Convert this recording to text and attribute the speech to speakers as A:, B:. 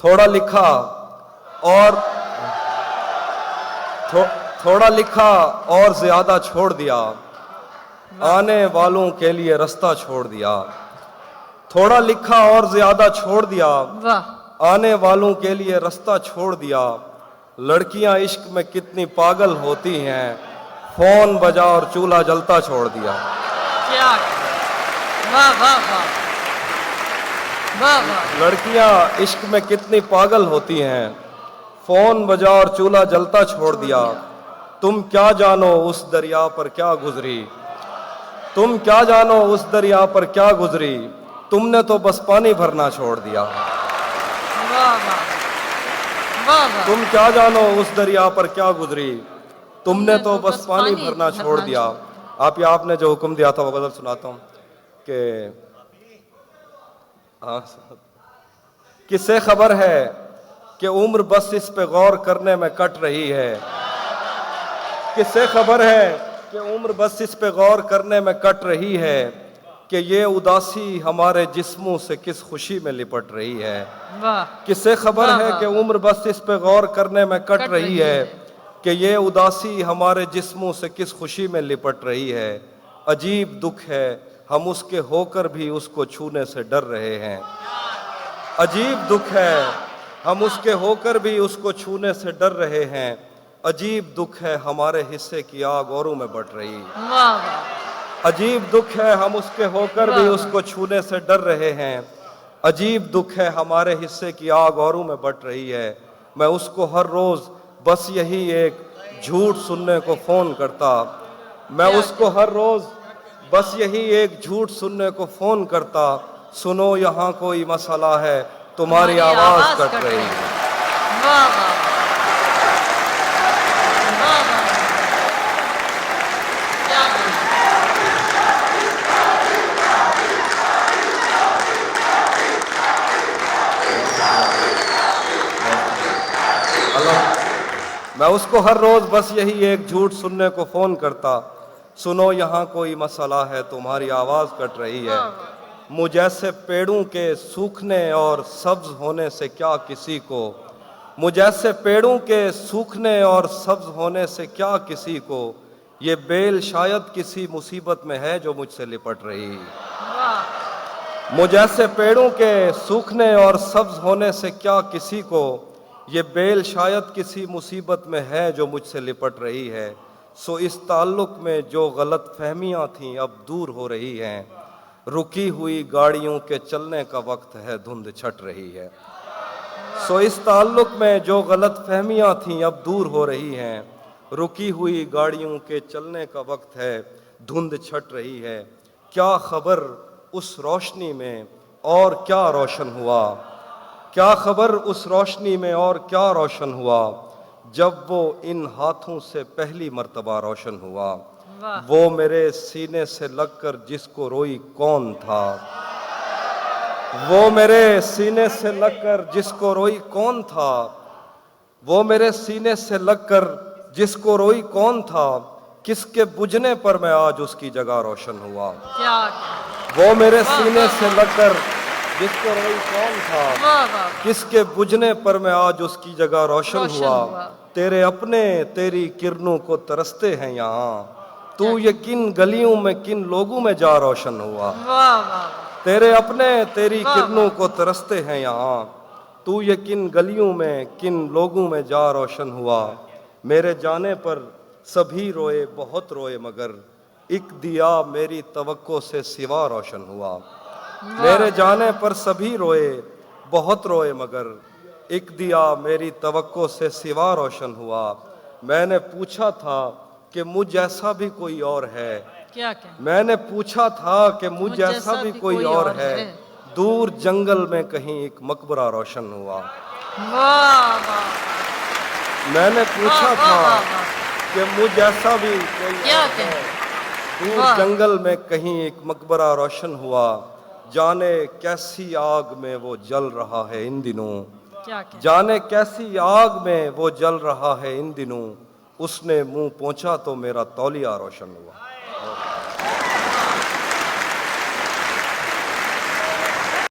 A: थोड़ा लिखा और थोड़ा लिखा और ज्यादा छोड़ दिया, आने वालों के लिए रास्ता छोड़ दिया। थोड़ा लिखा और ज्यादा छोड़ दिया,
B: वाह
A: आने वालों के लिए रास्ता छोड़ दिया। लड़कियां इश्क में कितनी पागल होती हैं, फोन बजा और चूल्हा जलता छोड़ दिया।
B: क्या वाह वाह वाह वाह वाह
A: लड़कियां इश्क में कितनी पागल होती हैं, फोन बजा और चूल्हा जलता छोड़ दिया। तुम क्या जानो उस दरिया पर क्या गुजरी, तुम क्या जानो उस दरिया पर क्या गुजरी, तुमने तो बस पानी भरना छोड़ दिया।
B: वाह वाह वाह वाह
A: तुम क्या जानो उस दरिया पर क्या गुजरी, तुमने तो बस पानी भरना छोड़ दिया। आपने जो हुक्म दिया था वो गजल सुनाता हूँ कि किससे खबर है कि उम्र बस इस पे गौर करने में कट रही है। किससे खबर है कि उम्र बस इस पे गौर करने में कट रही है, कि ये उदासी हमारे जिस्मों से किस खुशी में लिपट रही है।
B: वाह
A: किससे खबर
B: वाह,
A: है
B: वाह।
A: कि उम्र बस इस पे गौर करने में कट रही है, कि ये उदासी हमारे जिस्मों से किस खुशी में लिपट रही है। अजीब दुख है हम उसके होकर भी उसको छूने से डर रहे हैं। अजीब दुख है हम उसके होकर भी उसको छूने से डर रहे हैं। अजीब दुख है हमारे हिस्से की आग औरों में बढ़ रही है।
B: वाह वाह
A: अजीब दुख है हम उसके होकर भी
B: वाह।
A: उसको छूने से डर रहे हैं। अजीब दुख है हमारे हिस्से की आग औरों में बढ़ रही है। मैं उसको हर रोज बस यही एक झूठ सुनने को फोन करता, मैं उसको हर रोज बस यही एक झूठ सुनने को फोन करता। सुनो यहाँ कोई मसला है, तुम्हारी आवाज कट रही है।
B: वाह वाह वाह वाह क्या
A: मैं उसको हर रोज बस यही एक झूठ सुनने को फोन करता। सुनो यहाँ कोई मसला है, तुम्हारी आवाज कट रही है। मुझ जैसे पेड़ों के सूखने और सब्ज होने से क्या किसी को, मुझ जैसे पेड़ों के सूखने और सब्ज होने से क्या किसी को, ये बेल शायद किसी मुसीबत में है जो मुझसे लिपट रही है।
B: वाह
A: मुझ जैसे पेड़ों के सूखने और सब्ज होने से क्या किसी को, ये बेल शायद किसी मुसीबत में है जो मुझसे लिपट रही है। सो इस ताल्लुक में जो गलत फहमियाँ थीं अब दूर हो रही हैं। रुकी हुई गाड़ियों के चलने का वक्त है, धुंध छट रही है। सो इस ताल्लुक में जो गलत फहमियाँ थीं अब दूर हो रही हैं। रुकी हुई गाड़ियों के चलने का वक्त है, धुंध छट रही है। क्या खबर उस रोशनी में और क्या रोशन हुआ, क्या खबर उस रोशनी में और क्या रोशन हुआ, जब वो इन हाथों से पहली मर्तबा रोशन हुआ।
B: वाह
A: वो मेरे सीने से लगकर जिसको रोई कौन था, वो मेरे सीने से लगकर जिसको रोई कौन था, वो मेरे सीने से लगकर जिसको रोई कौन था, किसके बुझने पर मैं आज उसकी जगह रोशन हुआ।
B: क्या
A: वो मेरे सीने से लगकर जिसको रोई कौन था,
B: वाह वाह
A: किसके बुझने पर मैं आज उसकी जगह रोशन
B: रोशन
A: हुआ।
B: हुआ।
A: तेरे अपने तेरी किरणों को तरसते हैं यहाँ, तू ये किन गलियों में किन लोगों में जा रोशन हुआ।
B: वाह वाह
A: तेरे अपने तेरी
B: वाह,
A: किरणों को तरसते हैं यहाँ, तू ये किन गलियों में किन लोगों में जा रोशन हुआ। मेरे जाने पर सभी रोए बहुत रोए, मगर एक दिया मेरी तवक्को से सिवा रोशन हुआ। मेरे जाने पर सभी रोए बहुत रोए, मगर एक दिया मेरी तवक्को से सिवा रोशन हुआ। मैंने पूछा था कि मुझ जैसा भी कोई और है,
B: क्या क्या
A: मैंने पूछा था कि मुझ जैसा भी कोई और है। दूर जंगल में कहीं एक मकबरा रोशन हुआ।
B: वाह वाह
A: मैंने पूछा
B: वाह,
A: था
B: वाह, वाह।
A: कि मुझ जैसा भी कोई
B: क्या
A: और
B: क्या
A: है। दूर
B: वाह।
A: जंगल में कहीं एक मकबरा रोशन हुआ। जाने कैसी आग में वो जल रहा है इन दिनों,
B: क्या क्या
A: जाने कैसी आग में वो जल रहा है इन दिनों। उसने मुंह पहुंचा तो मेरा तौलिया रोशन हुआ।